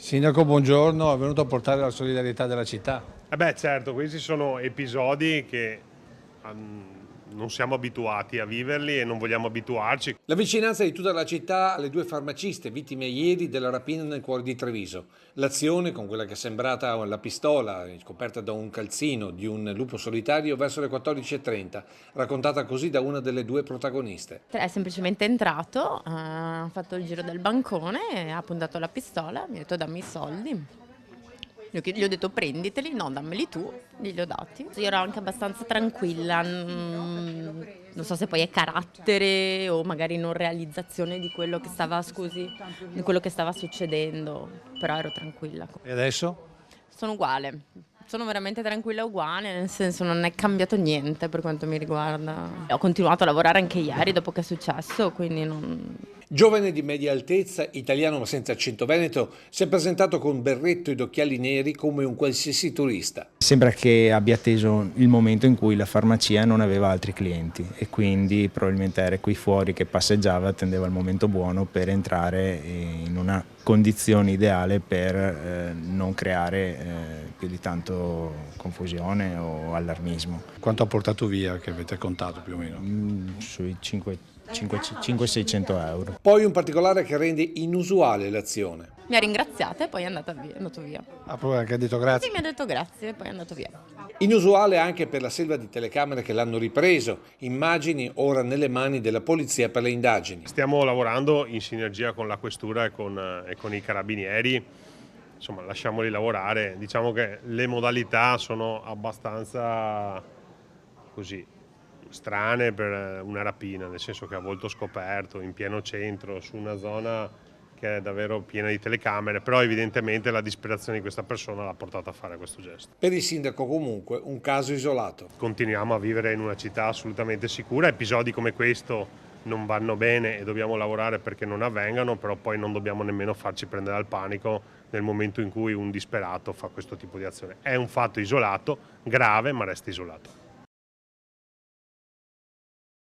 Sindaco, buongiorno, è venuto a portare la solidarietà della città. Certo, questi sono episodi che non siamo abituati a viverli e non vogliamo abituarci. La vicinanza di tutta la città alle due farmaciste vittime ieri della rapina nel cuore di Treviso. L'azione, con quella che è sembrata la pistola scoperta da un calzino di un lupo solitario verso le 14:30, raccontata così da una delle due protagoniste. È semplicemente entrato, ha fatto il giro del bancone, ha puntato la pistola, mi ha detto dammi i soldi. Gli ho detto prenditeli, no dammeli tu, glieli ho dati. Io ero anche abbastanza tranquilla, non so se poi è carattere o magari non realizzazione di quello che stava, di quello che stava succedendo, però ero tranquilla. E adesso? Sono uguale, sono veramente tranquilla uguale, nel senso non è cambiato niente per quanto mi riguarda. Ho continuato a lavorare anche ieri dopo che è successo, quindi non... Giovane di media altezza, italiano ma senza accento veneto, si è presentato con berretto ed occhiali neri come un qualsiasi turista. Sembra che abbia atteso il momento in cui la farmacia non aveva altri clienti e quindi probabilmente era qui fuori che passeggiava, attendeva il momento buono per entrare in una condizione ideale per non creare più di tanto confusione o allarmismo. Quanto ha portato via, che avete contato più o meno? Sui 500-600 euro. Poi un particolare che rende inusuale l'azione. Mi ha ringraziata e poi è andato via. Ha proprio anche detto grazie. Sì, mi ha detto grazie e poi è andato via. Inusuale anche per la selva di telecamere che l'hanno ripreso, immagini ora nelle mani della polizia per le indagini. Stiamo lavorando in sinergia con la questura e con i carabinieri, insomma lasciamoli lavorare. Diciamo che le modalità sono abbastanza così strane per una rapina, nel senso che a volto scoperto, in pieno centro, su una zona che è davvero piena di telecamere, però evidentemente la disperazione di questa persona l'ha portata a fare questo gesto. Per il sindaco comunque un caso isolato. Continuiamo a vivere in una città assolutamente sicura, episodi come questo non vanno bene e dobbiamo lavorare perché non avvengano, però poi non dobbiamo nemmeno farci prendere al panico nel momento in cui un disperato fa questo tipo di azione. È un fatto isolato, grave, ma resta isolato.